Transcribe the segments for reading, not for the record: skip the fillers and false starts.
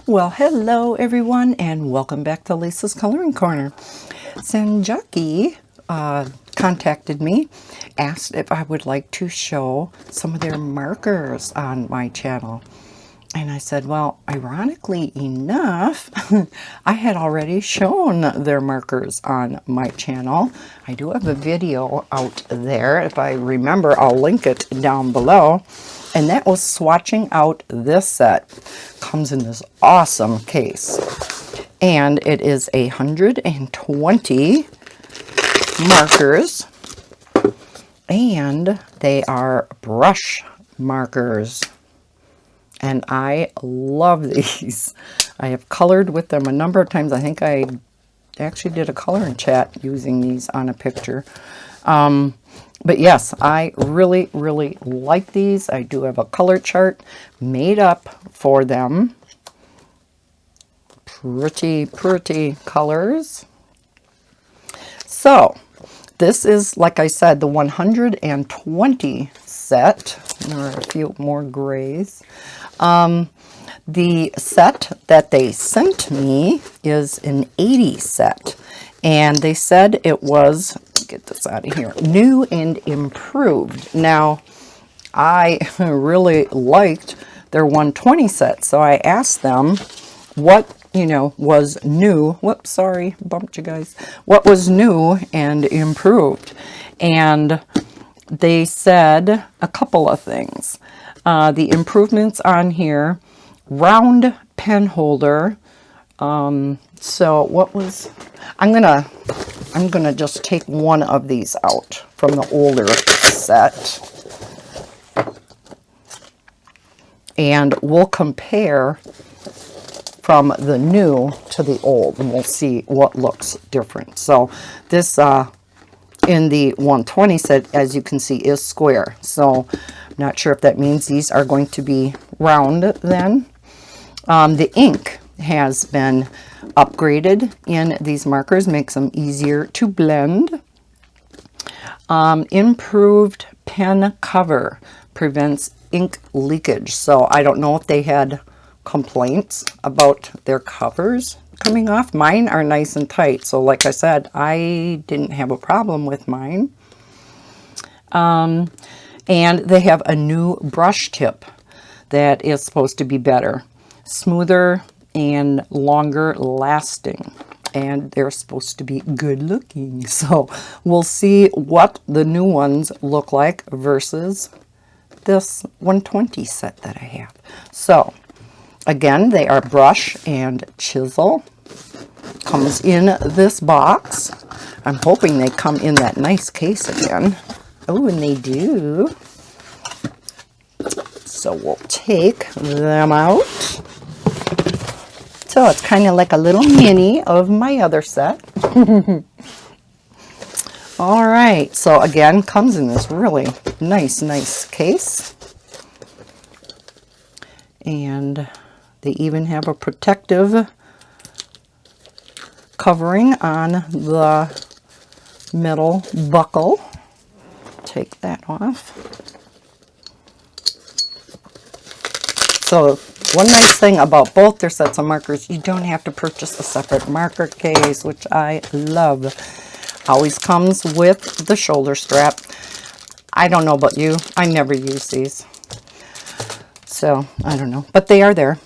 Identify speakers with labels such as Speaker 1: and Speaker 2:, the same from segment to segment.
Speaker 1: Well, hello everyone, and welcome back to Lisa's Coloring Corner. Sanjoki contacted me, asked if I would like to show some of their markers on my channel. And I said, well, ironically enough, I had already shown their markers on my channel. I do have a video out there. If I remember, I'll link it down below. And that was swatching out this set. Comes in this awesome case. And it is 120 markers. And they are brush markers. And I love these. I have colored with them a number of times. I think I actually did a coloring chat using these on a picture. But yes, I really, really like these. I do have a color chart made up for them. Pretty, pretty colors. So, this is, like I said, the 120 set. There are a few more grays. The set that they sent me is an 80 set. And they said it was, get this out of here, new and improved. Now, I really liked their 120 set. So I asked them what, was new. Whoops, sorry, bumped you guys. What was new and improved? And they said a couple of things. The improvements on here, round pen holder. So what was, I'm gonna just take one of these out from the older set. And we'll compare from the new to the old, and we'll see what looks different. So this in the 120 set, as you can see, is square. So I'm not sure if that means these are going to be round then. The ink has been upgraded in these markers, makes them easier to blend. Improved pen cover prevents ink leakage. So I don't know if they had complaints about their covers coming off. Mine are nice and tight. So like I said, I didn't have a problem with mine. And they have a new brush tip that is supposed to be better, smoother and longer lasting. And they're supposed to be good looking. So we'll see what the new ones look like versus this 120 set that I have. So again, they are brush and chisel. Comes in this box. I'm hoping they come in that nice case again. Oh, and they do. So we'll take them out. So it's kind of like a little mini of my other set. All right, so again, comes in this really nice case. And they even have a protective covering on the metal buckle. Take that off. So one nice thing about both their sets of markers, you don't have to purchase a separate marker case, which I love. Always comes with the shoulder strap. I don't know about you, I never use these. So I don't know, but they are there.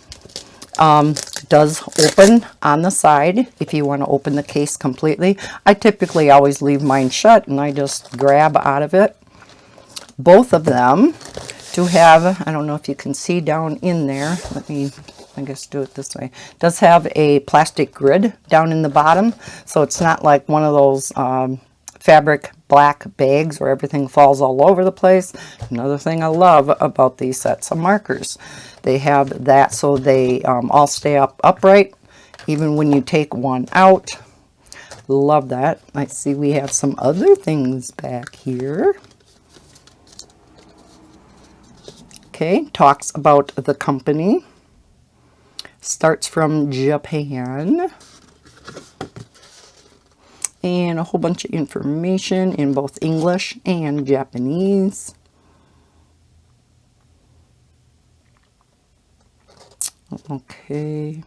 Speaker 1: Does open on the side if you want to open the case completely. I typically always leave mine shut and I just grab out of it. Both of them do have, I don't know if you can see down in there, let me, I guess, do it this way. It does have a plastic grid down in the bottom, so it's not like one of those fabric black bags where everything falls all over the place. Another thing I love about these sets of markers, they have that so they all stay upright even when you take one out. Love that. I see we have some other things back here. Okay, talks about the company. Starts from Japan. And a whole bunch of information in both English and Japanese. Okay.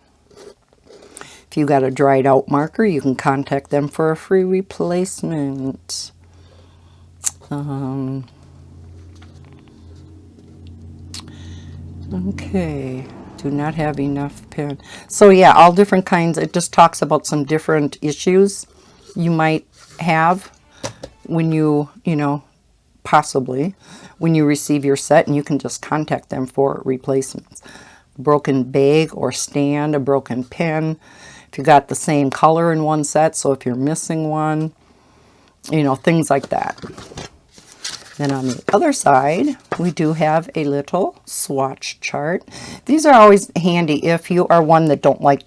Speaker 1: If you got a dried out marker, you can contact them for a free replacement. Okay, do not have enough pen. So yeah, all different kinds. It just talks about some different issues you might have when you know, possibly when you receive your set, and you can just contact them for replacements. A broken bag or stand, a broken pen. If you got the same color in one set, so if you're missing one, you know, things like that. Then on the other side, we do have a little swatch chart. These are always handy if you are one that don't like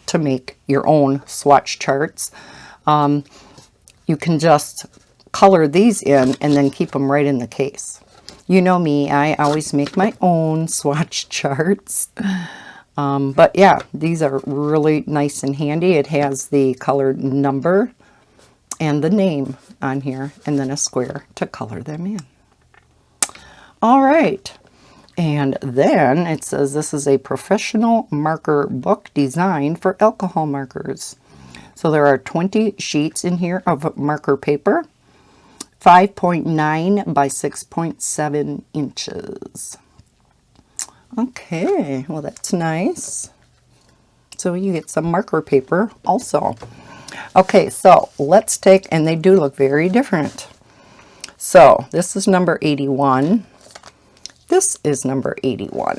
Speaker 1: to make your own swatch charts. You can just color these in and then keep them right in the case. You know me, I always make my own swatch charts. But yeah, these are really nice and handy. It has the colored number and the name on here, and then a square to color them in. All right, and then it says this is a professional marker book designed for alcohol markers. So there are 20 sheets in here of marker paper, 5.9 by 6.7 inches. Okay, well that's nice. So you get some marker paper also. Okay, so let's take, and they do look very different. So this is number 81. This is number 81.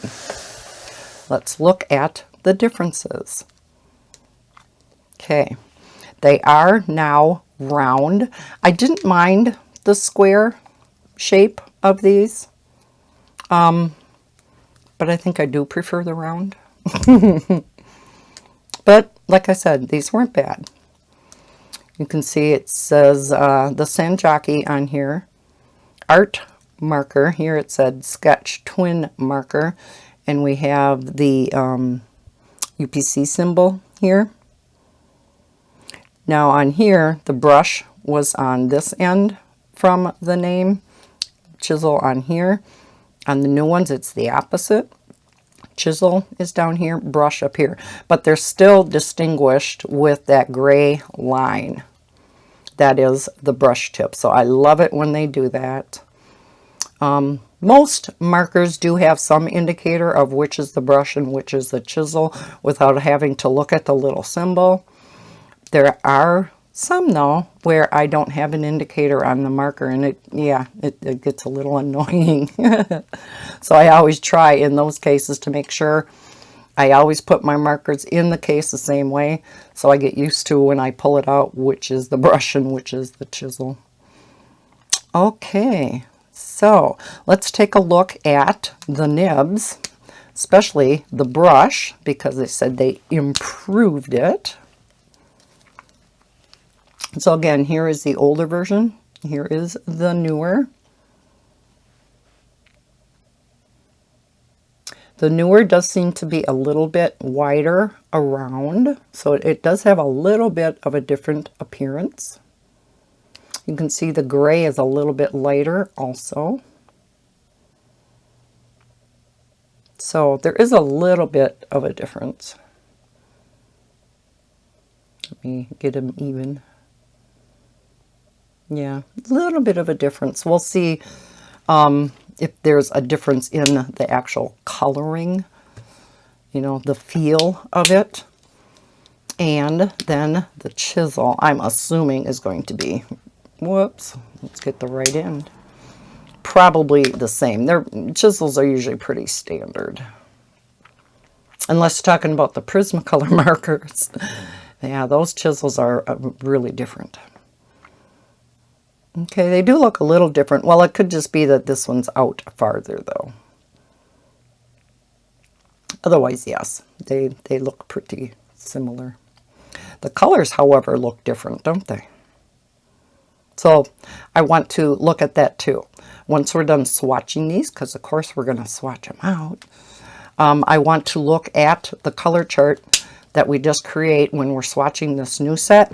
Speaker 1: Let's look at the differences. Okay, they are now round. I didn't mind the square shape of these, but I think I do prefer the round. But like I said, these weren't bad. You can see it says the Sanjoki on here, art marker. Here it said sketch twin marker, and we have the UPC symbol here. Now on here, the brush was on this end from the name, chisel on here. On the new ones, it's the opposite. Chisel is down here, brush up here, but they're still distinguished with that gray line. That is the brush tip, so I love it when they do that. Most markers do have some indicator of which is the brush and which is the chisel without having to look at the little symbol. There are some though where I don't have an indicator on the marker, and it gets a little annoying. So I always try in those cases to make sure I always put my markers in the case the same way, so I get used to when I pull it out which is the brush and which is the chisel. Okay, so let's take a look at the nibs, especially the brush, because they said they improved it. So again, here is the older version. Here is the newer. The newer does seem to be a little bit wider around, so it does have a little bit of a different appearance. You can see the gray is a little bit lighter also. So there is a little bit of a difference. Let me get them even. Yeah, a little bit of a difference. We'll see if there's a difference in the actual coloring, you know, the feel of it. And then the chisel, I'm assuming, is going to be, whoops, let's get the right end. Probably the same. Their chisels are usually pretty standard. Unless you're talking about the Prismacolor markers. Yeah, those chisels are really different. Okay, they do look a little different. Well, it could just be that this one's out farther, though. Otherwise, yes, they look pretty similar. The colors, however, look different, don't they? So I want to look at that too. Once we're done swatching these, because of course we're going to swatch them out, I want to look at the color chart that we just create when we're swatching this new set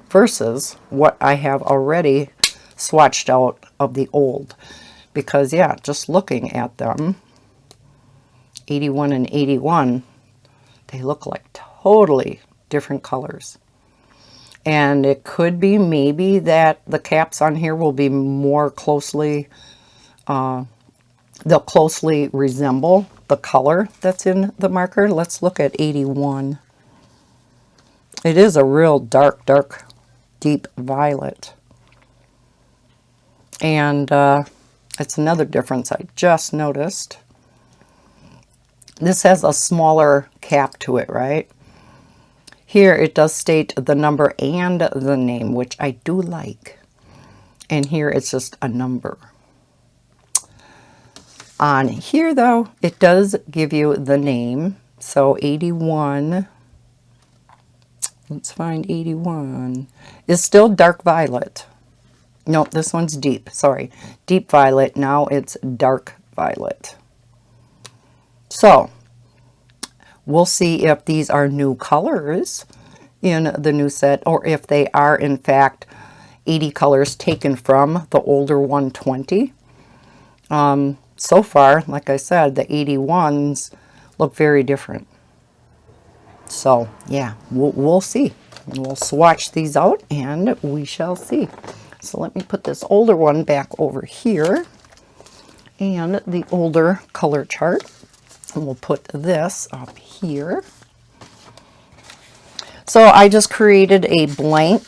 Speaker 1: versus what I have already swatched out of the old. Because yeah, just looking at them, 81 and 81, They look like totally different colors. And it could be maybe that the caps on here will be more closely, they'll closely resemble the color that's in the marker. Let's look at 81. It is a real dark, dark, deep violet. And it's another difference I just noticed. This has a smaller cap to it, right? Here it does state the number and the name, which I do like. And here it's just a number. On here though, it does give you the name. So 81, let's find 81, is still dark violet. No, this one's deep, sorry. Deep violet, now it's dark violet. So, we'll see if these are new colors in the new set, or if they are in fact 80 colors taken from the older 120. So far, like I said, the 81s look very different. So yeah, we'll see. We'll swatch these out and we shall see. So let me put this older one back over here and the older color chart. And we'll put this up here. So I just created a blank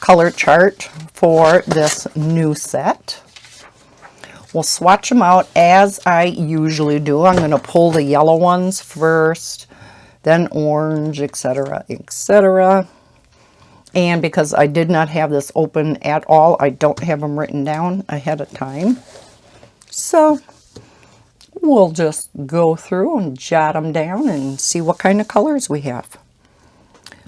Speaker 1: color chart for this new set. We'll swatch them out as I usually do. I'm going to pull the yellow ones first, then orange, etc., etc. And because I did not have this open at all, I don't have them written down ahead of time. So we'll just go through and jot them down and see what kind of colors we have.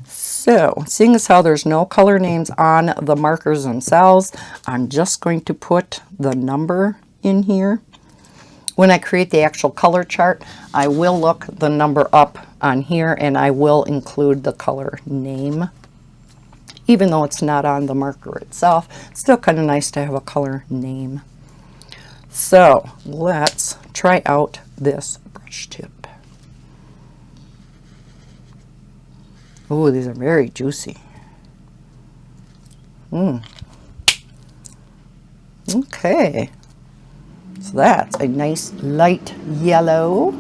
Speaker 1: So, seeing as how there's no color names on the markers themselves, I'm just going to put the number in here. When I create the actual color chart, I will look the number up on here and I will include the color name. Even though it's not on the marker itself, it's still kind of nice to have a color name. So let's try out this brush tip. Oh, these are very juicy. Okay. So that's a nice light yellow.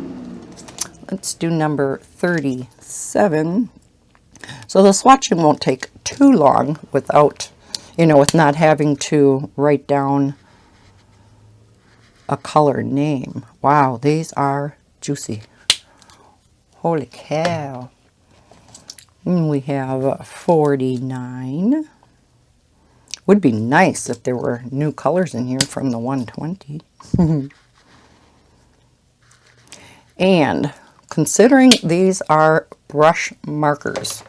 Speaker 1: Let's do number 37. So the swatching won't take too long without, with not having to write down a color name. Wow, these are juicy. Holy cow. And we have 49. Would be nice if there were new colors in here from the 120. And considering these are brush markers,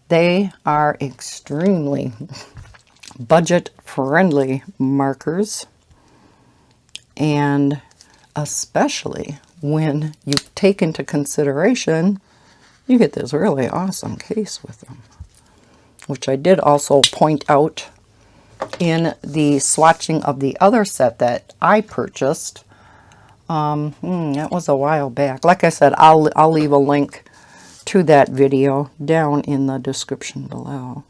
Speaker 1: they are extremely budget-friendly markers. And especially when you take into consideration, you get this really awesome case with them, which I did also point out in the swatching of the other set that I purchased. That was a while back. Like I said, I'll leave a link to that video down in the description below.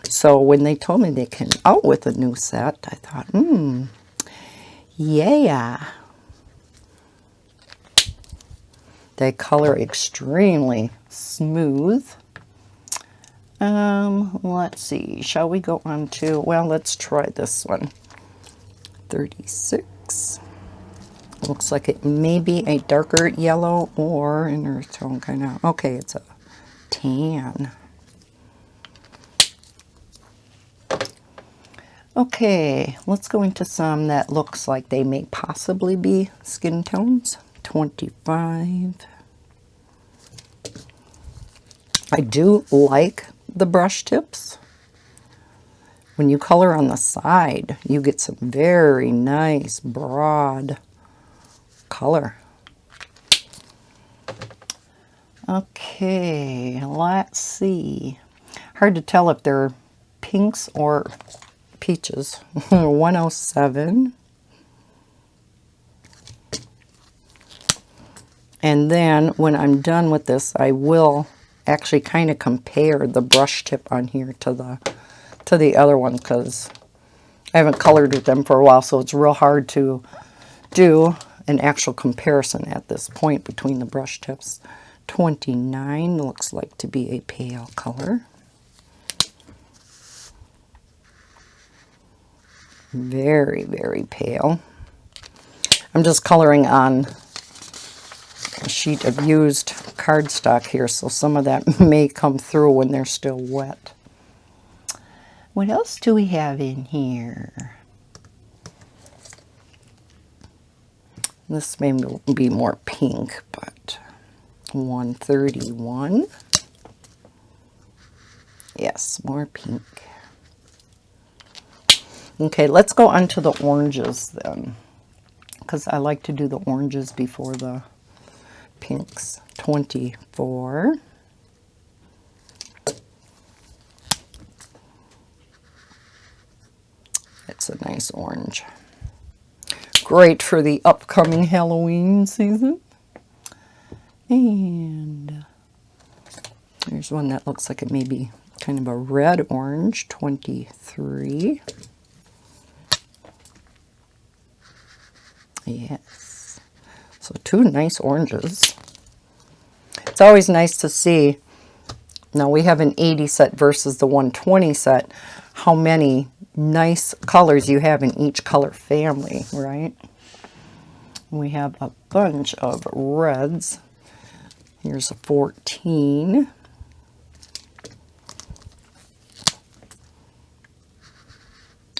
Speaker 1: So when they told me they came out with a new set, I thought, yeah. They color extremely smooth. Let's see. Shall we go on to, well, let's try this one. 36. Looks like it may be a darker yellow or an earth tone kind of. Okay, it's a tan. Okay, let's go into some that looks like they may possibly be skin tones. 25. I do like the brush tips. When you color on the side, you get some very nice broad color. Okay, let's see. Hard to tell if they're pinks or peaches. 107. And then when I'm done with this, I will actually kind of compare the brush tip on here to the other one, because I haven't colored with them for a while, so it's real hard to do an actual comparison at this point between the brush tips. 29 looks like to be a pale color. Very, very pale. I'm just coloring on a sheet of used cardstock here, so some of that may come through when they're still wet. What else do we have in here? This may be more pink, but 131. Yes, more pink. Okay, let's go on to the oranges then, because I like to do the oranges before the pinks. 24. It's a nice orange. Great for the upcoming Halloween season. And there's one that looks like it may be kind of a red orange. 23. Yes. So two nice oranges. It's always nice to see, now we have an 80 set versus the 120 set, how many nice colors you have in each color family, right? We have a bunch of reds. Here's a 14.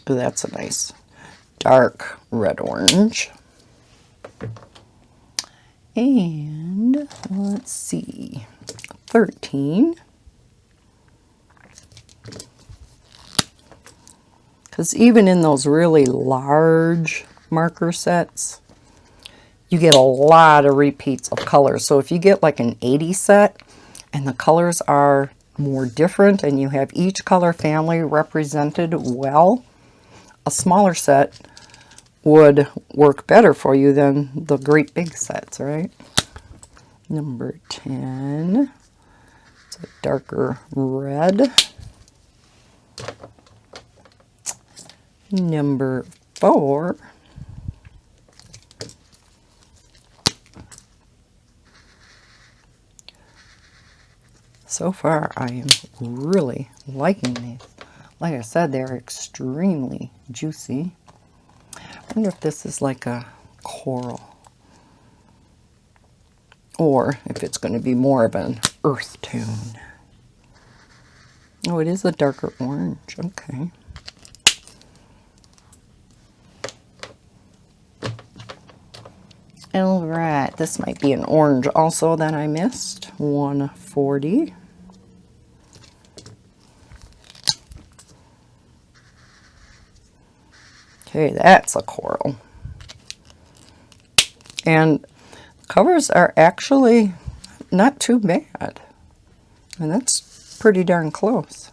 Speaker 1: Ooh, that's a nice dark red orange. And let's see, 13. Because even in those really large marker sets, you get a lot of repeats of colors. So if you get like an 80 set and the colors are more different and you have each color family represented well, a smaller set would work better for you than the great big sets, right? Number 10. It's a darker red. Number 4. So far, I am really liking these. Like I said, they're extremely juicy. I wonder if this is like a coral, or if it's going to be more of an earth tone. Oh, it is a darker orange. Okay. All right, this might be an orange also that I missed. 140. Okay, that's a coral. And covers are actually not too bad. And that's pretty darn close.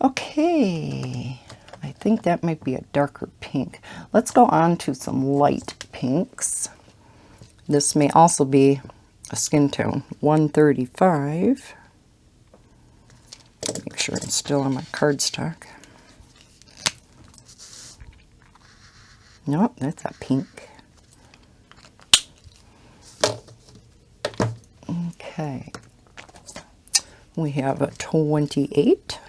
Speaker 1: Okay, I think that might be a darker pink. Let's go on to some light pinks. This may also be a skin tone. 135. Make sure it's still on my cardstock. Nope, that's a pink. Okay. We have a 28.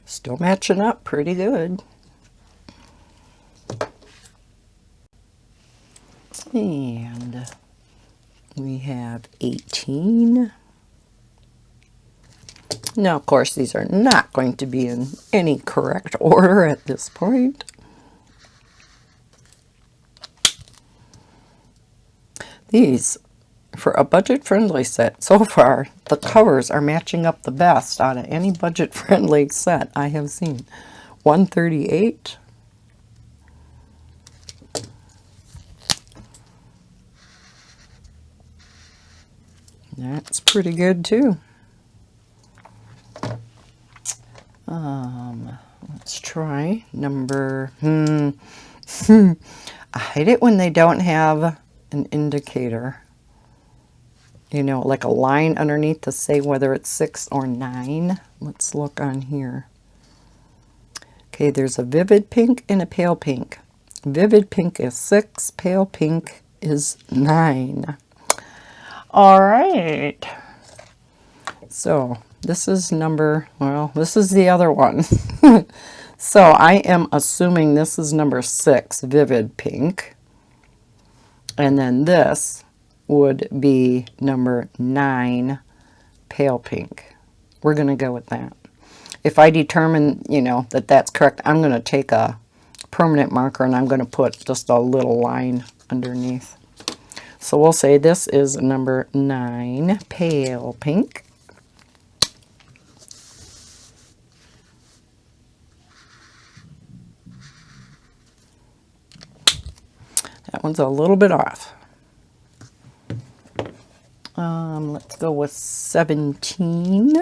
Speaker 1: Still matching up pretty good. And we have 18. Now, of course, these are not going to be in any correct order at this point. These, for a budget-friendly set, so far, the covers are matching up the best out of any budget-friendly set I have seen. 138. That's pretty good, too. Let's try number, I hate it when they don't have an indicator. You know, like a line underneath to say whether it's 6 or 9. Let's look on here. Okay, there's a vivid pink and a pale pink. Vivid pink is 6, pale pink is 9. All right. So this is number, well, this is the other one. So I am assuming this is number 6, vivid pink. And then this would be number 9, pale pink. We're going to go with that. If I determine, you know, that that's correct, I'm going to take a permanent marker and I'm going to put just a little line underneath. So we'll say this is number 9, pale pink. That one's a little bit off. Let's go with 17.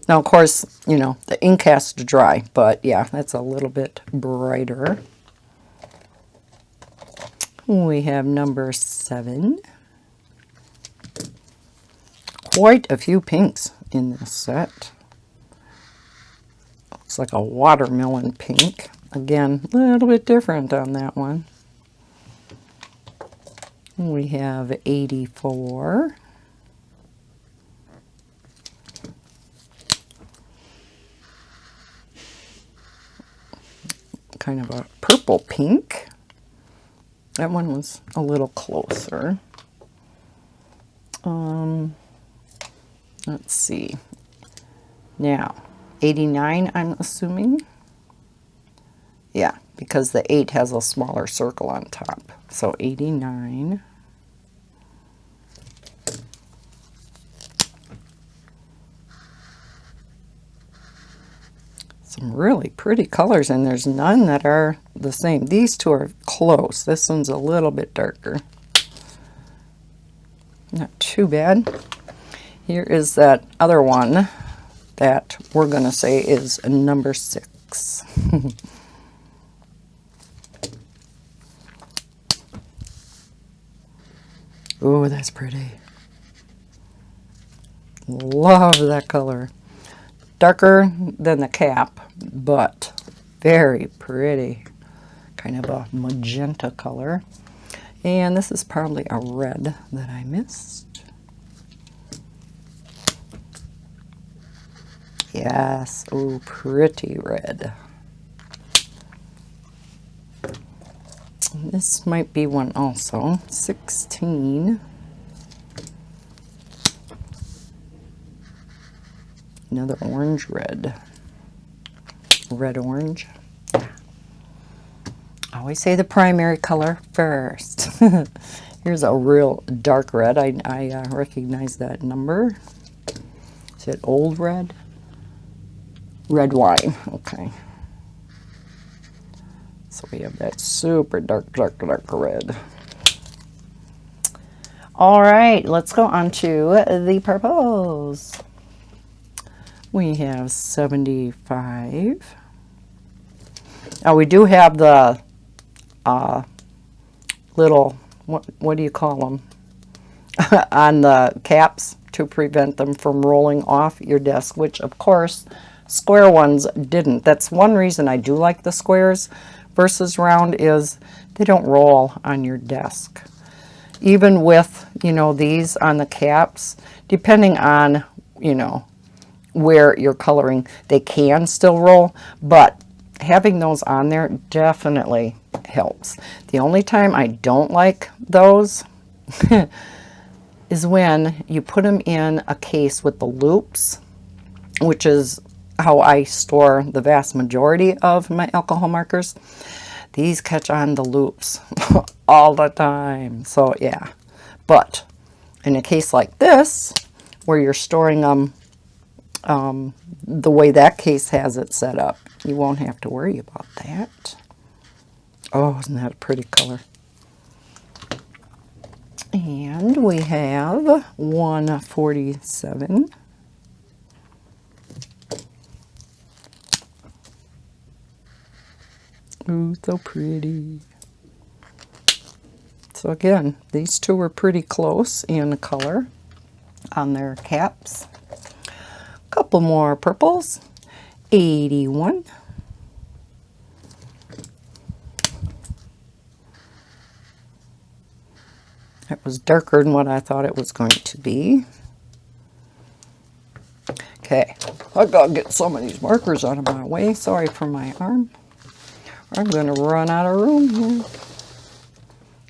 Speaker 1: Now, of course, you know, the ink has to dry, but yeah, that's a little bit brighter. We have number 7. Quite a few pinks in this set. Looks like a watermelon pink. Again, a little bit different on that one. We have 84. Kind of a purple pink. That one was a little closer. Let's see. Now, 89, I'm assuming. Yeah, because the 8 has a smaller circle on top. So 89. Some really pretty colors, and there's none that are the same. These two are close. This one's a little bit darker. Not too bad. Here is that other one that we're going to say is number 6. Ooh, that's pretty. Love that color. Darker than the cap, but very pretty. Kind of a magenta color. And this is probably a red that I missed. Yes, oh, pretty red. This might be one also. 16. Another orange red. Red orange. I always say the primary color first. Here's a real dark red. I recognize that number. Is it old red? Red wine. Okay. So we have that super dark red. All right, let's go on to the purples. We have 75. Now we do have the little, what do you call them, on the caps to prevent them from rolling off your desk, which of course square ones didn't. That's one reason I do like the squares versus round, is they don't roll on your desk. Even with, you know, these on the caps, depending on, you know, where you're coloring, they can still roll, but having those on there definitely helps. The only time I don't like those is when you put them in a case with the loops, which is how I store the vast majority of my alcohol markers. These catch on the loops all the time. So yeah, but in a case like this, where you're storing them the way that case has it set up, you won't have to worry about that. Oh, isn't that a pretty color? And we have 147. Ooh, so pretty. So again, these two were pretty close in color on their caps. A couple more purples. 81. It was darker than what I thought it was going to be. Okay, I gotta get some of these markers out of my way. Sorry for my arm. I'm gonna run out of room here.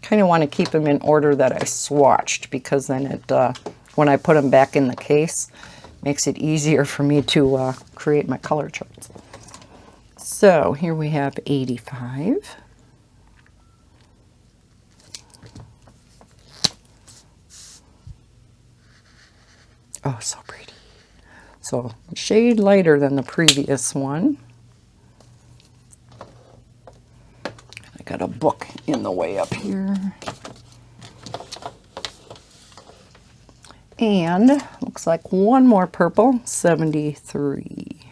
Speaker 1: Kind of want to keep them in order that I swatched, because then it, when I put them back in the case, makes it easier for me to create my color charts. So here we have 85. Oh, so pretty. So a shade lighter than the previous one. I got a book in the way up here. And looks like one more purple, 73.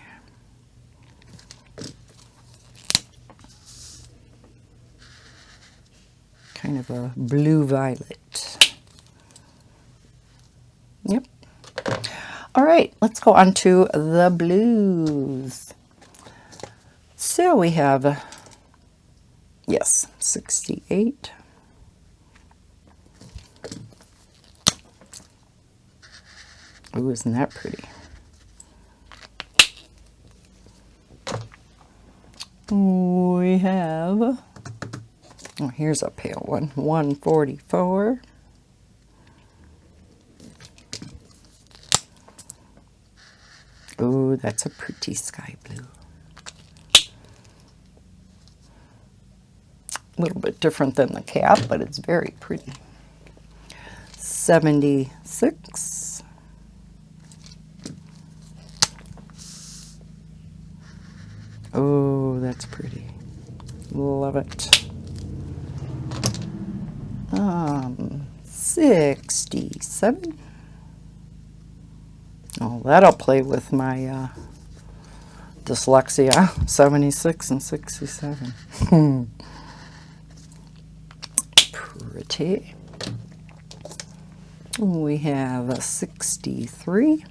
Speaker 1: Kind of a blue violet. Yep. All right, let's go on to the blues. So we have, yes, 68. Ooh, isn't that pretty? We have, oh, here's a pale one, 144. Ooh, that's a pretty sky blue. A little bit different than the cap, but it's very pretty. 76. Oh, that's pretty. Love it. 67. Oh, that'll play with my dyslexia. 76 and 67. Pretty. We have a 63.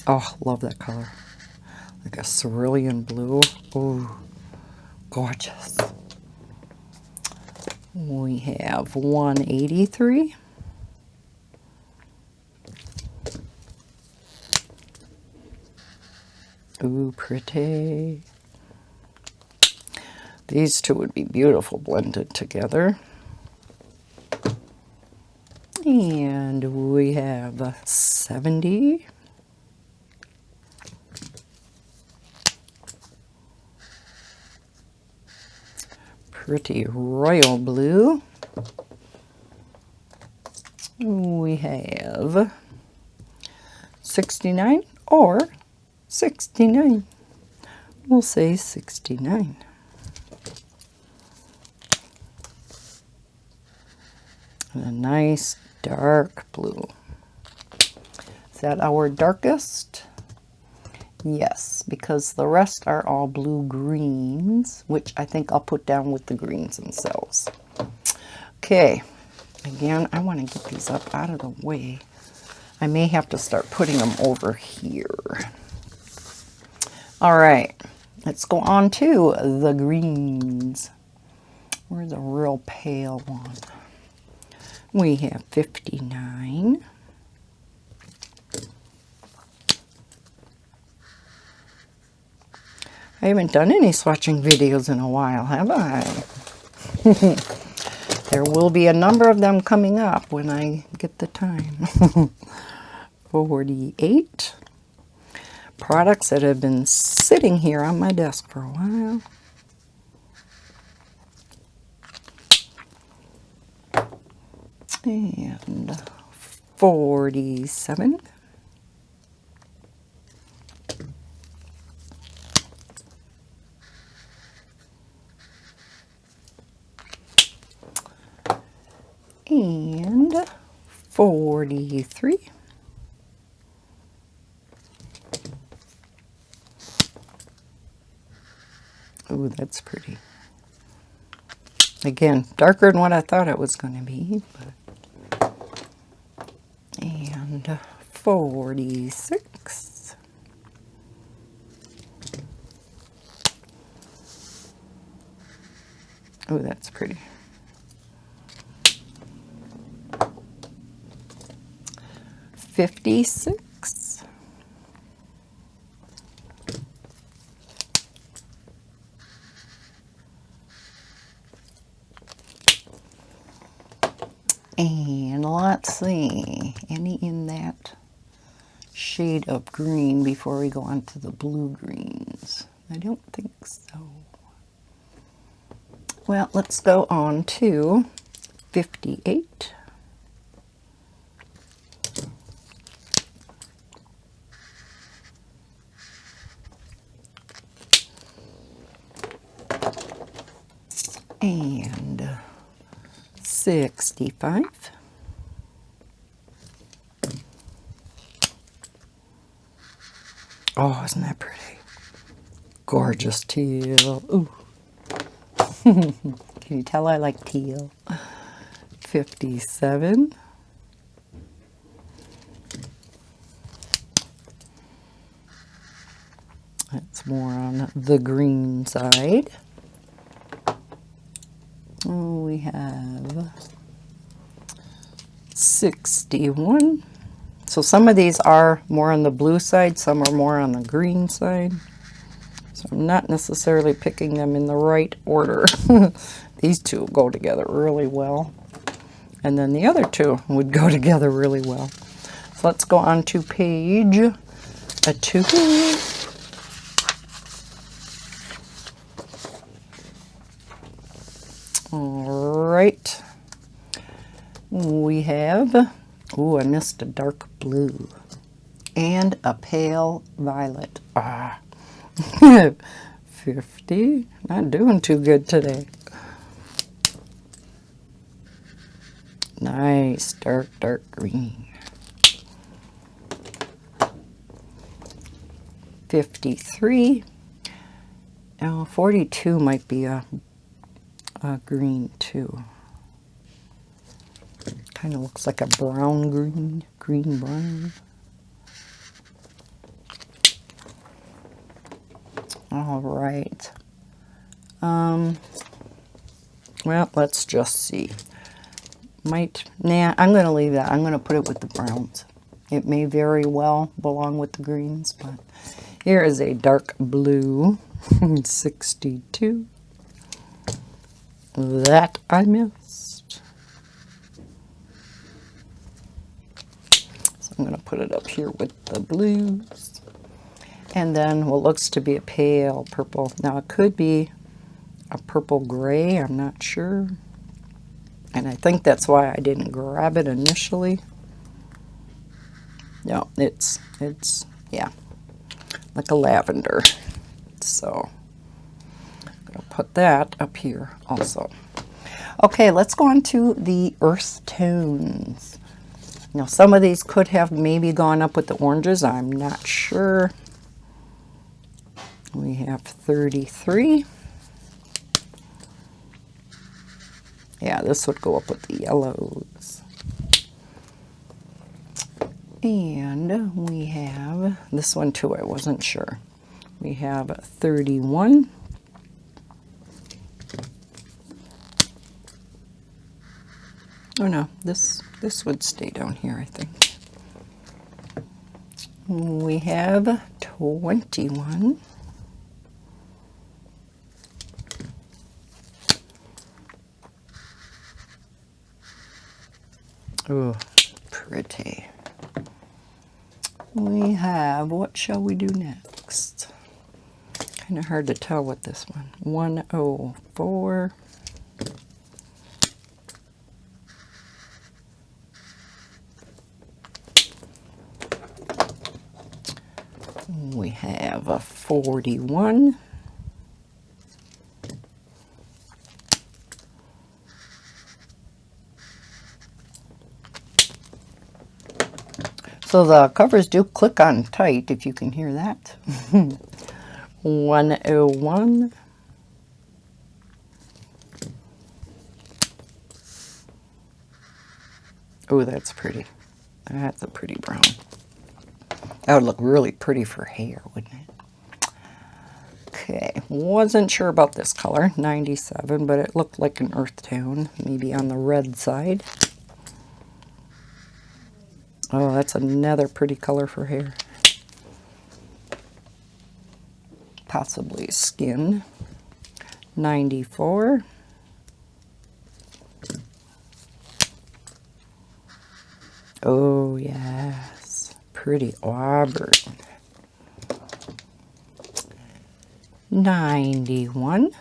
Speaker 1: Oh, love that color. Like a cerulean blue. Oh, gorgeous. We have 183. Ooh, pretty. These two would be beautiful blended together. And we have 70. Pretty royal blue. We have 69 or 69. We'll say 69. And a nice dark blue. Is that our darkest? Yes, because the rest are all blue greens, which I think I'll put down with the greens themselves. Okay, again, I want to get these up out of the way. I may have to start putting them over here. All right, let's go on to the greens. Where's a real pale one? We have 59. I haven't done any swatching videos in a while, have I? There will be a number of them coming up when I get the time. 48. Products that have been sitting here on my desk for a while. And 47. And 43. Ooh, that's pretty. Again, darker than what I thought it was going to be. But, and 46. Oh, that's pretty. 56. And let's see, any in that shade of green before we go on to the blue greens? I don't think so. Well, let's go on to 58. And 65. Oh, isn't that pretty? Gorgeous teal. Ooh. Can you tell I like teal? 57. That's more on the green side. Oh, we have 61. So some of these are more on the blue side, some are more on the green side. So I'm not necessarily picking them in the right order. These two go together really well. And then the other two would go together really well. So let's go on to page 2. All right. We have, ooh, I missed a dark blue and a pale violet. 50. Not doing too good today. Nice dark green. 53. Now 42 might be a green too. Kind of looks like a brown green brown. All right. Well, let's just see. I'm going to leave that. I'm going to put it with the browns. It may very well belong with the greens, but here is a dark blue. 62. That I missed. So I'm going to put it up here with the blues. And then what looks to be a pale purple. Now it could be a purple gray, I'm not sure. And I think that's why I didn't grab it initially. No, it's yeah, like a lavender. So I'm going to put that up here also. Okay, let's go on to the earth tones. Now some of these could have maybe gone up with the oranges, I'm not sure. We have 33. Yeah, this would go up with the yellows. And we have this one too, I wasn't sure. We have 31. Oh no, this would stay down here, I think. We have 21. Oh, pretty. We have, what shall we do next? Kind of hard to tell with this one. 104. We have a 41. So the covers do click on tight, if you can hear that. 101. Oh, that's pretty. That's a pretty brown. That would look really pretty for hair, wouldn't it? Okay, wasn't sure about this color, 97, but it looked like an earth tone, maybe on the red side. Oh, that's another pretty color for hair. Possibly skin. 94. Oh, yes. Pretty auburn. 91.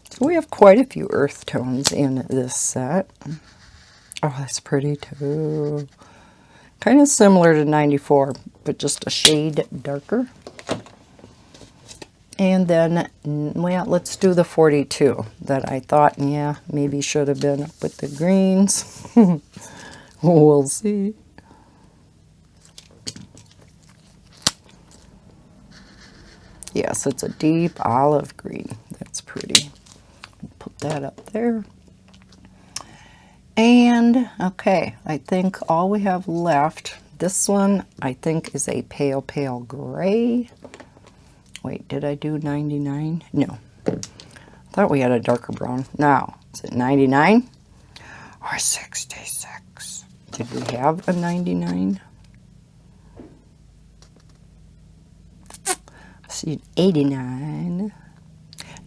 Speaker 1: So we have quite a few earth tones in this set. Oh, that's pretty too. Kind of similar to 94, but just a shade darker. And then, well, let's do the 42 that I thought, yeah, maybe should have been up with the greens. We'll see. Yes, it's a deep olive green. That's pretty. Put that up there. And, okay, I think all we have left, this one I think is a pale, pale gray. Wait, did I do 99? No. I thought we had a darker brown. Now, is it 99 or 66? Did we have a 99? See, 89.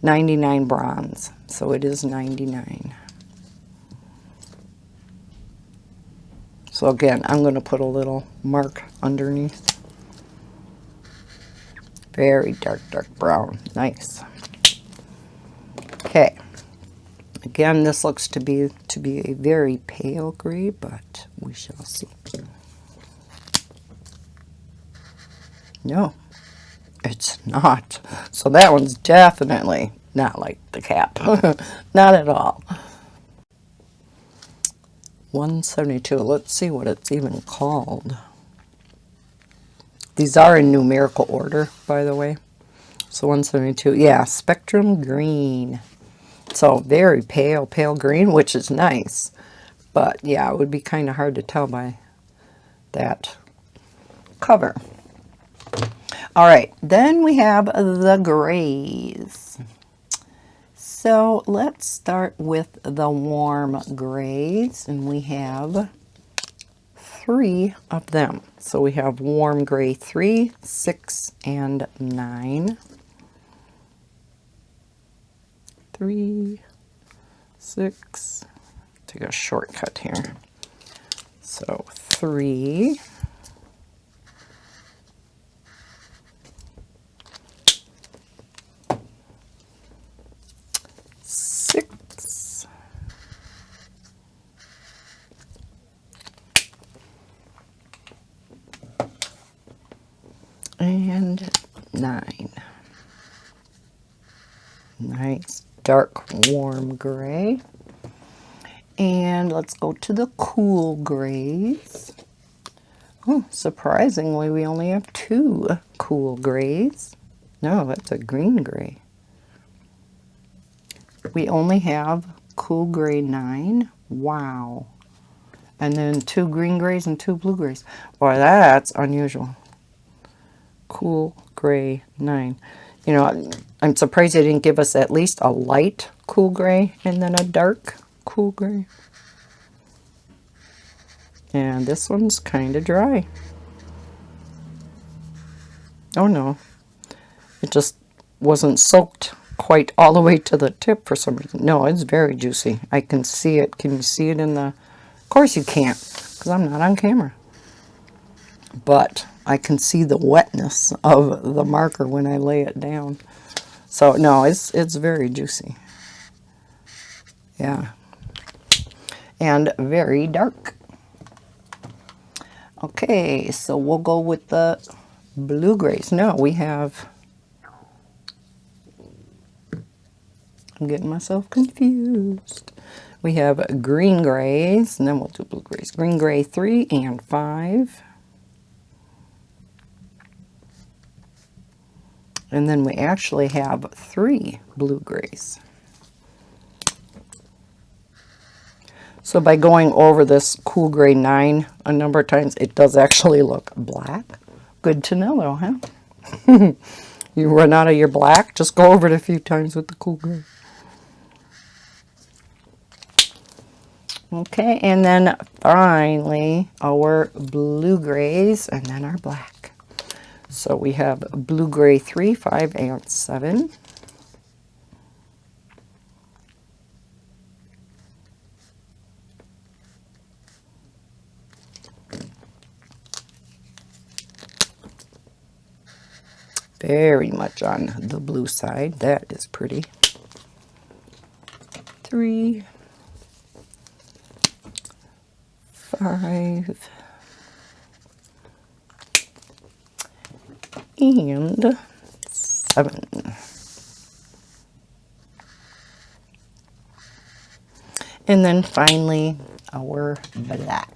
Speaker 1: 99 bronze. So it is 99. So again, I'm going to put a little mark underneath. Very dark, dark brown. Nice. Okay. Again, this looks to be a very pale gray, but we shall see. No, it's not. So that one's definitely not like the cap. Not at all. 172. Let's see what it's even called. These are in numerical order, by the way. So 172. Yeah, spectrum green. So very pale, pale green, which is nice. But yeah, it would be kind of hard to tell by that cover. All right, then we have the grays. So let's start with the warm grays, and we have 3 of them. So we have warm gray 3, 6, and 9. 3, 6. Take a shortcut here. So 3. 6. And 9. Nice dark warm gray. And let's go to the cool grays. Oh, surprisingly, we only have 2 cool grays. No, that's a green gray. We only have cool gray 9. Wow. And then 2 green grays and 2 blue grays. Boy, that's unusual. Cool gray 9. You know, I'm surprised they didn't give us at least a light cool gray and then a dark cool gray. And this one's kind of dry. Oh no. It just wasn't soaked quite all the way to the tip for some reason. No, it's very juicy. I can see it. Can you see it in the... Of course you can't, because I'm not on camera. But I can see the wetness of the marker when I lay it down. So no, it's very juicy. Yeah. And very dark. Okay, so we'll go with the blue grays. No, we have... I'm getting myself confused. We have green grays, and then we'll do blue grays. Green gray 3 and 5. And then we actually have 3 blue grays. So by going over this cool gray 9 a number of times, it does actually look black. Good to know though, huh? You run out of your black, just go over it a few times with the cool gray. Okay, and then finally our blue grays and then our black. So we have blue gray 3, 5, and 7. Very much on the blue side. That is pretty. 3, 5, and 7. And then finally our black,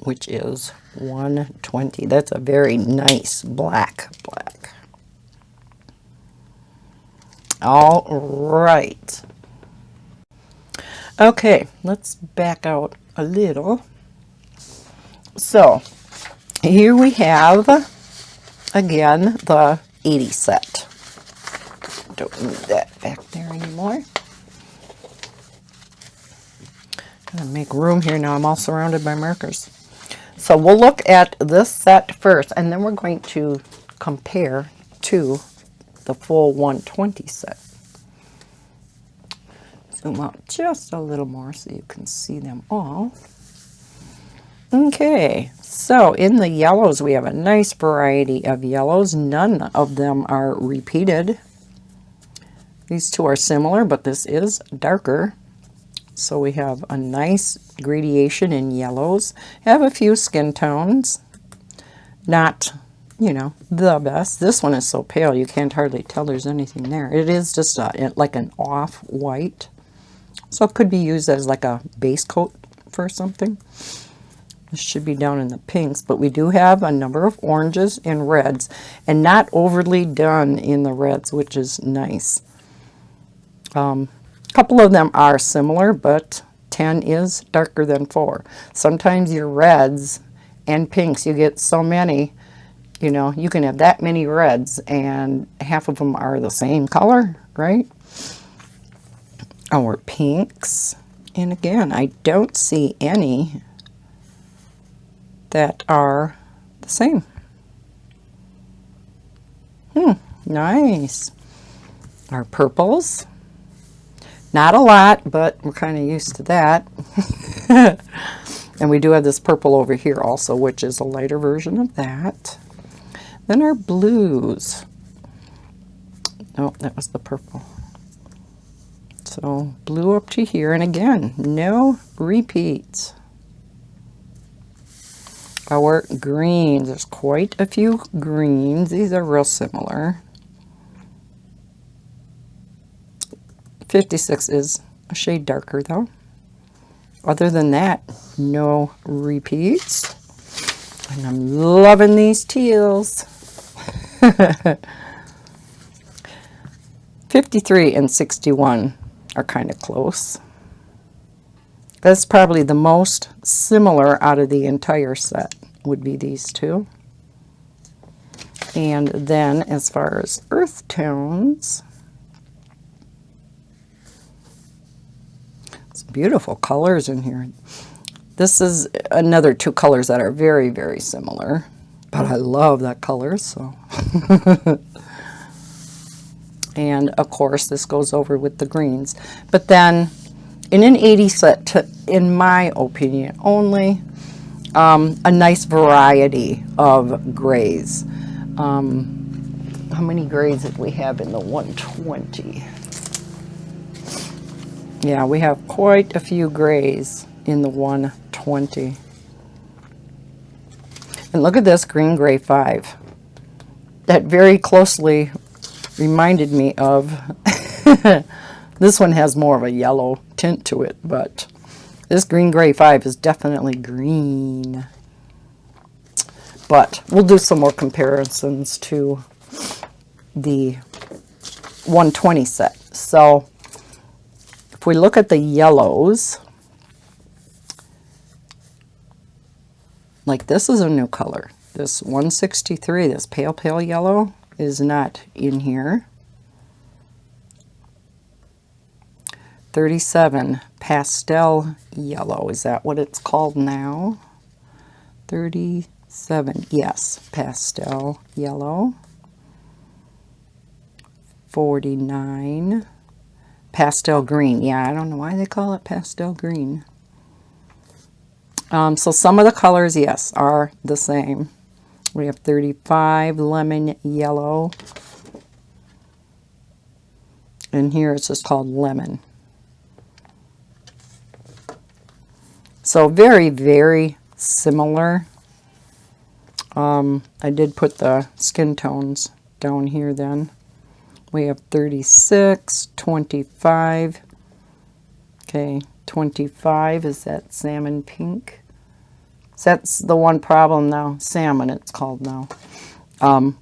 Speaker 1: which is 120. That's a very nice black. All right. Okay, let's back out a little. So here we have, again, the 80 set. Don't need that back there anymore. Gonna make room here now. I'm all surrounded by markers. So we'll look at this set first, and then we're going to compare to the full 120 set. Zoom out just a little more so you can see them all. Okay, so in the yellows, we have a nice variety of yellows. None of them are repeated. These two are similar, but this is darker. So we have a nice gradation in yellows. Have a few skin tones. Not, you know, the best. This one is so pale you can't hardly tell there's anything there. It is just like an off-white. So it could be used as like a base coat for something. This should be down in the pinks, but we do have a number of oranges and reds, and not overly done in the reds, which is nice. Couple of them are similar, but 10 is darker than 4. Sometimes your reds and pinks, you get so many, you know, you can have that many reds and half of them are the same color, right? Our pinks, and again, I don't see any that are the same. Nice. Our purples. Not a lot, but we're kind of used to that. And we do have this purple over here also, which is a lighter version of that. Then our blues. Oh, that was the purple. So blue up to here, and again, no repeats. Our greens, there's quite a few greens. These are real similar. 56 is a shade darker though. Other than that, no repeats. And I'm loving these teals. 53 and 61 are kind of close. That's probably the most similar out of the entire set, would be these two. And then as far as earth tones, beautiful colors in here. This is another two colors that are very, very similar, but I love that color, so. And of course this goes over with the greens. But then in an 80 set, in my opinion, only a nice variety of grays. How many grays did we have in the 120? Yeah, we have quite a few grays in the 120. And look at this green gray 5. That very closely reminded me of This one has more of a yellow tint to it, but this Green Gray 5 is definitely green. But we'll do some more comparisons to the 120 set. So if we look at the yellows, like this is a new color. This 163, this pale, pale yellow is not in here. 37, pastel yellow. Is that what it's called now? 37, yes, pastel yellow. 49, pastel green. Yeah, I don't know why they call it pastel green. So some of the colors, yes, are the same. We have 35, lemon yellow. And here it's just called lemon. So very, very similar. I did put the skin tones down here then. We have 36, 25. Okay, 25 is that salmon pink. So that's the one problem now. Salmon, it's called now.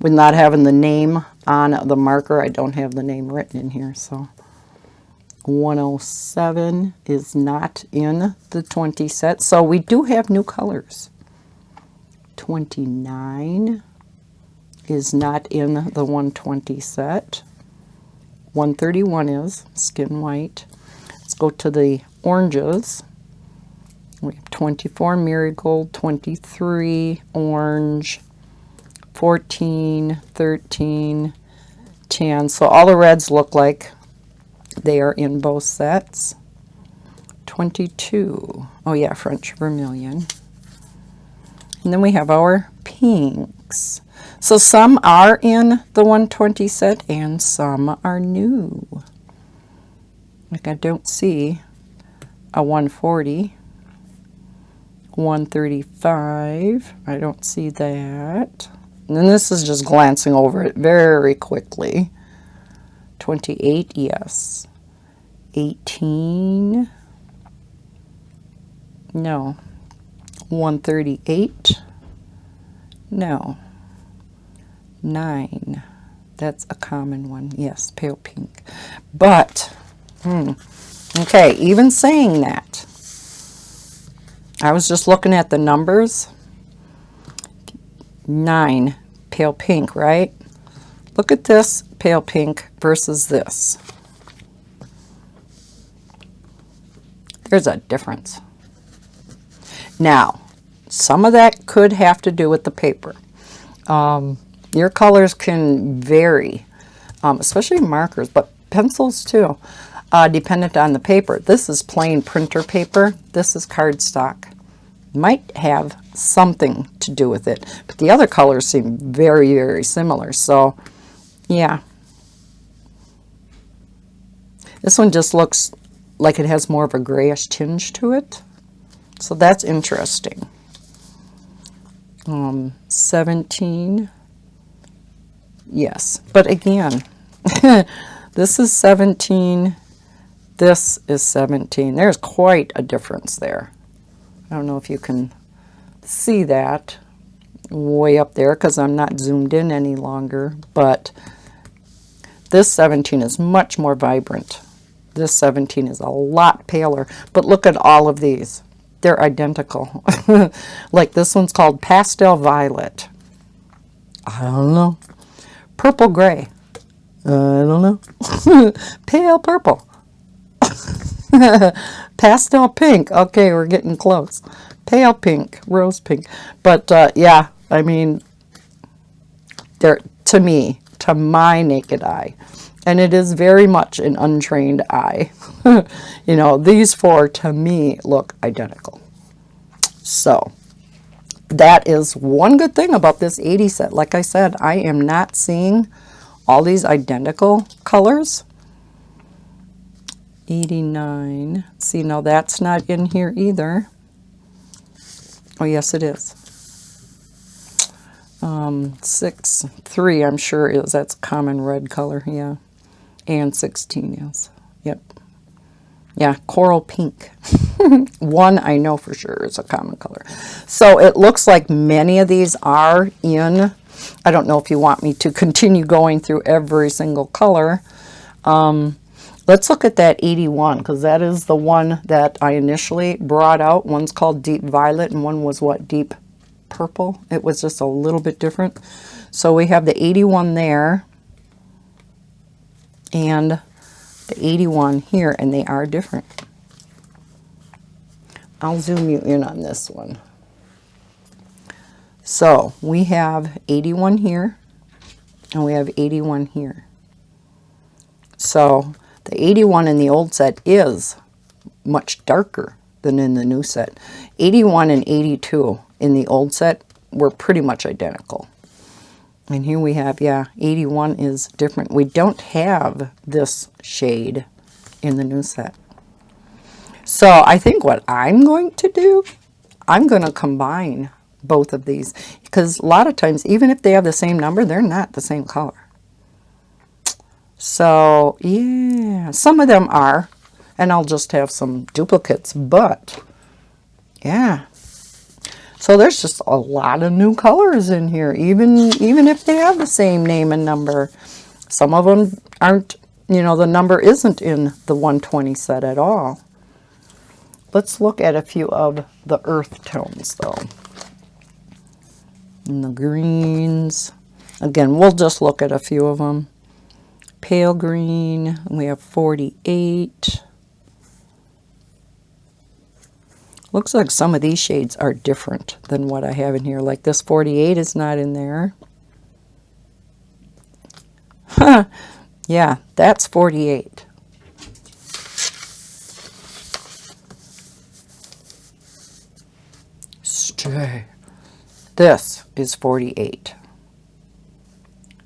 Speaker 1: With not having the name on the marker, I don't have the name written in here. So 107 is not in the 20 set. So we do have new colors. 29 is not in the 120 set. 131 is skin white. Let's go to the oranges. We have 24 marigold, 23 orange, 14, 13, tan. So all the reds look like they are in both sets. 22. Oh yeah, French vermilion. And then we have our pinks. So some are in the 120 set and some are new. Like I don't see a 140. 135. I don't see that. And then this is just glancing over it very quickly. 28, yes. 18. No. 138. No. 9. That's a common one. Yes, pale pink. But, okay, even saying that, I was just looking at the numbers. 9, pale pink, right? Look at this pale pink versus this. There's a difference. Now, some of that could have to do with the paper. Your colors can vary, especially markers, but pencils too, dependent on the paper. This is plain printer paper. This is cardstock. Might have something to do with it, but the other colors seem very, very similar. So, yeah. This one just looks like it has more of a grayish tinge to it. So that's interesting. 17. Yes, but again, this is 17. This is 17. There's quite a difference there. I don't know if you can see that way up there because I'm not zoomed in any longer, but this 17 is much more vibrant. This 17 is a lot paler, but look at all of these. They're identical. Like this one's called Pastel Violet. I don't know. Purple Gray. I don't know. Pale Purple. Pastel Pink. Okay, we're getting close. Pale Pink. Rose Pink. But yeah, I mean, they're, to me, to my naked eye, and it is very much an untrained eye. You know, these four to me look identical. So that is one good thing about this 80 set. Like I said, I am not seeing all these identical colors. 89. See, now that's not in here either. Oh, yes, it is. 6, 3, I'm sure is. That's a common red color, yeah. And 16 is. Yep. Yeah, coral pink. One I know for sure is a common color. So it looks like many of these are in. I don't know if you want me to continue going through every single color. Let's look at that 81, because that is the one that I initially brought out. One's called Deep Violet and one was what? Deep Purple. It was just a little bit different. So we have the 81 there and the 81 here, and they are different. I'll zoom you in on this one. So we have 81 here and we have 81 here. So the 81 in the old set is much darker than in the new set. 81 and 82 in the old set were pretty much identical. And here we have, yeah, 81 is different. We don't have this shade in the new set. So I think what I'm going to do, I'm going to combine both of these, because a lot of times, even if they have the same number, they're not the same color. So yeah, some of them are, and I'll just have some duplicates, but yeah. So there's just a lot of new colors in here, even if they have the same name and number. Some of them aren't, you know, the number isn't in the 120 set at all. Let's look at a few of the earth tones though. And the greens. Again, we'll just look at a few of them. Pale green, we have 48. Looks like some of these shades are different than what I have in here. Like this 48 is not in there. Huh. Yeah, that's 48. Stay. This is 48.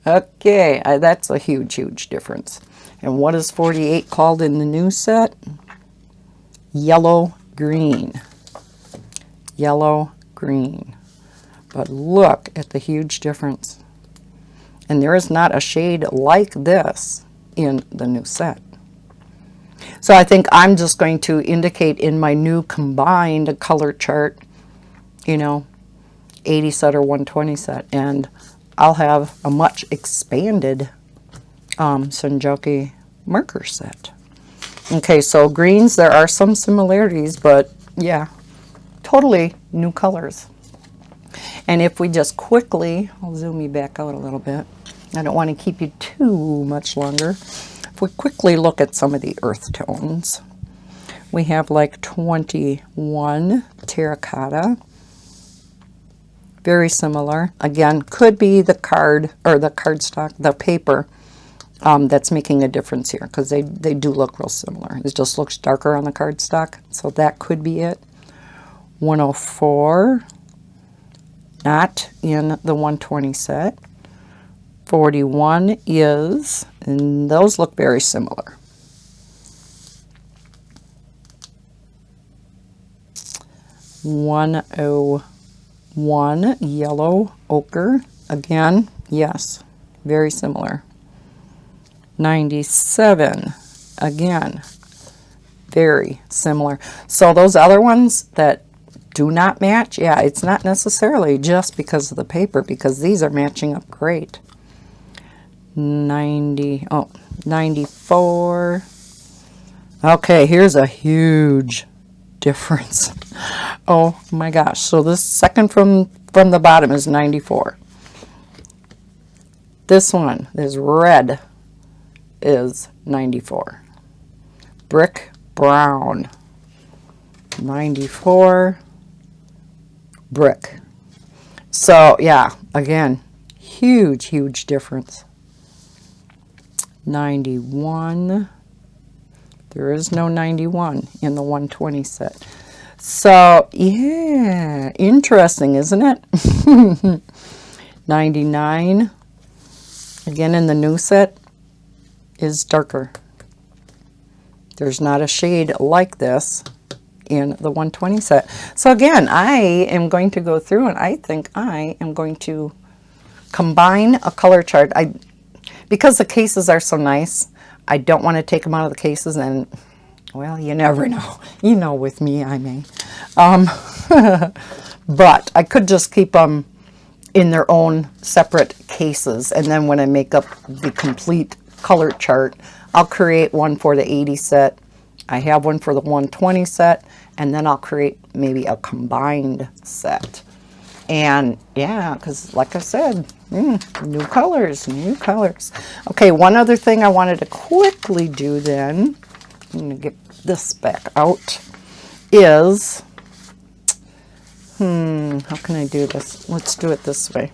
Speaker 1: Okay, that's a huge, huge difference. And what is 48 called in the new set? Yellow green. Yellow green. But look at the huge difference. And there is not a shade like this in the new set. So I think I'm just going to indicate in my new combined color chart, you know, 80 set or 120 set, and I'll have a much expanded Sanjoki marker set. Okay, so greens, there are some similarities, but yeah, totally new colors. And if we just quickly, I'll zoom you back out a little bit. I don't want to keep you too much longer. If we quickly look at some of the earth tones, we have like 21 terracotta. Very similar. Again, could be the card or the cardstock, the paper that's making a difference here, because they do look real similar. It just looks darker on the cardstock, so that could be it. 104, not in the 120 set. 41 is, and those look very similar. 101, yellow ochre. Again, yes, very similar. 97, again, very similar. So those other ones that do not match, yeah, it's not necessarily just because of the paper, because these are matching up great. 94. Okay, here's a huge difference. Oh my gosh. So this second from the bottom is 94. This one, this red, is 94. Brick brown, 94. Brick. So yeah, again, huge, huge difference. 91. There is no 91 in the 120 set. So yeah, interesting, isn't it? 99, again in the new set, is darker. There's not a shade like this in the 120 set. So again, I am going to go through and I think I am going to combine a color chart. Because the cases are so nice, I don't want to take them out of the cases, and well, you never know. You know, with me, I may. But I could just keep them in their own separate cases, and then when I make up the complete color chart, I'll create one for the 80 set. I have one for the 120 set, and then I'll create maybe a combined set. And yeah, because like I said, new colors, new colors. Okay, one other thing I wanted to quickly do then, I'm going to get this back out, is, how can I do this? Let's do it this way.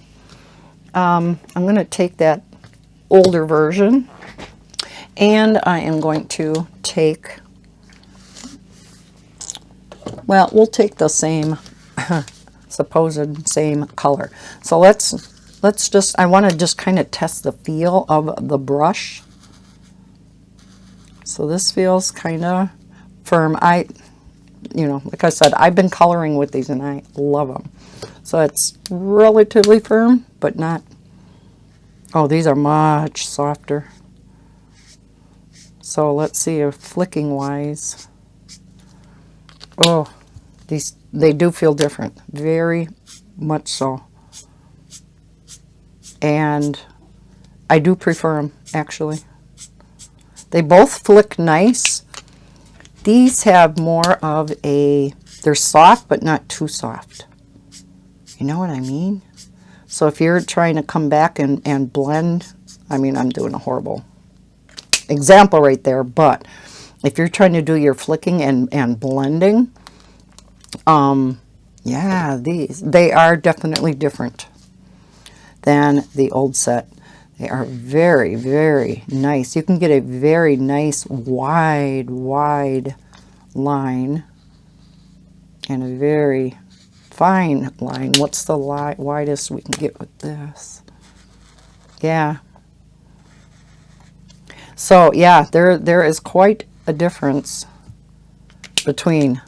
Speaker 1: I'm going to take that older version, and I am going to take, well, we'll take the same supposed same color. So let's just, I want to just kind of test the feel of the brush. So this feels kind of firm. You know, like I said, I've been coloring with these and I love them. So it's relatively firm, but not, oh, these are much softer. So let's see if flicking wise, oh, they do feel different, very much so. And I do prefer them, actually. They both flick nice. These have more of a, they're soft, but not too soft. You know what I mean? So if you're trying to come back and blend, I mean, I'm doing a horrible example right there, but if you're trying to do your flicking and blending, yeah, they are definitely different than the old set. They are very, very nice. You can get a very nice wide line and a very fine line. What's the widest we can get with this? Yeah. So yeah, there is quite a difference between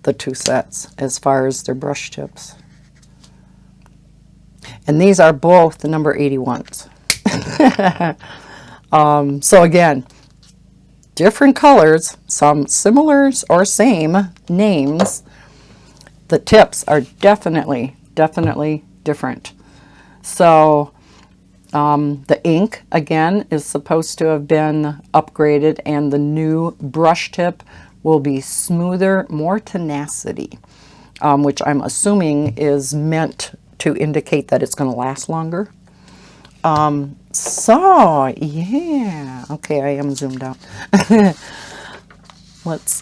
Speaker 1: the two sets as far as their brush tips. And these are both the number 81s. So again, different colors, some similar or same names. The tips are definitely different. So the ink again is supposed to have been upgraded, and the new brush tip will be smoother, more tenacity, which I'm assuming is meant to indicate that it's going to last longer. So yeah, okay, I am zoomed out.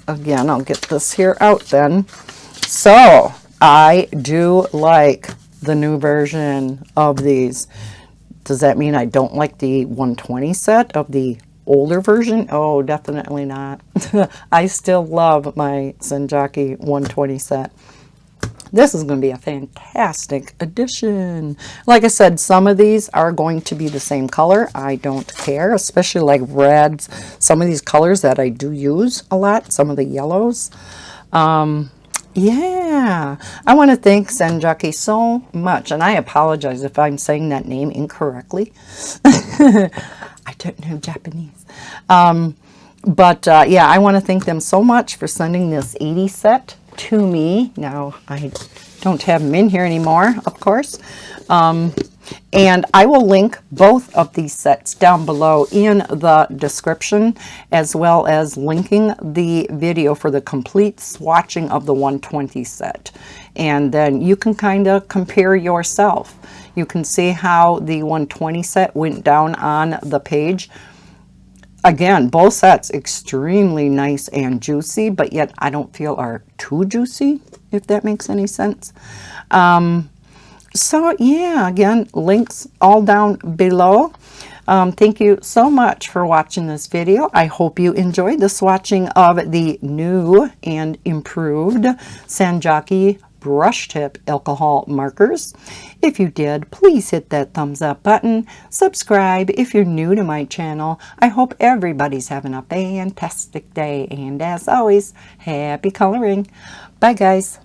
Speaker 1: Again, I'll get this here out then. So I do like the new version of these. Does that mean I don't like the 120 set of the older version? Oh, definitely not. I still love my Sanjoki 120 set. This is going to be a fantastic addition. Like I said, some of these are going to be the same color. I don't care, especially like reds. Some of these colors that I do use a lot, some of the yellows. Yeah, I want to thank Sanjoki so much, and I apologize if I'm saying that name incorrectly. I don't know Japanese. Yeah, I want to thank them so much for sending this 80 set to me. Now, I don't have them in here anymore, of course. And I will link both of these sets down below in the description, as well as linking the video for the complete swatching of the 120 set. And then you can kind of compare yourself. You can see how the 120 set went down on the page. Again, both sets extremely nice and juicy, but yet I don't feel are too juicy, if that makes any sense. So yeah, again, links all down below. Thank you so much for watching this video. I hope you enjoyed the swatching of the new and improved Sanjoki brush tip alcohol markers. If you did, please hit that thumbs up button. Subscribe if you're new to my channel. I hope everybody's having a fantastic day. And as always, happy coloring. Bye guys.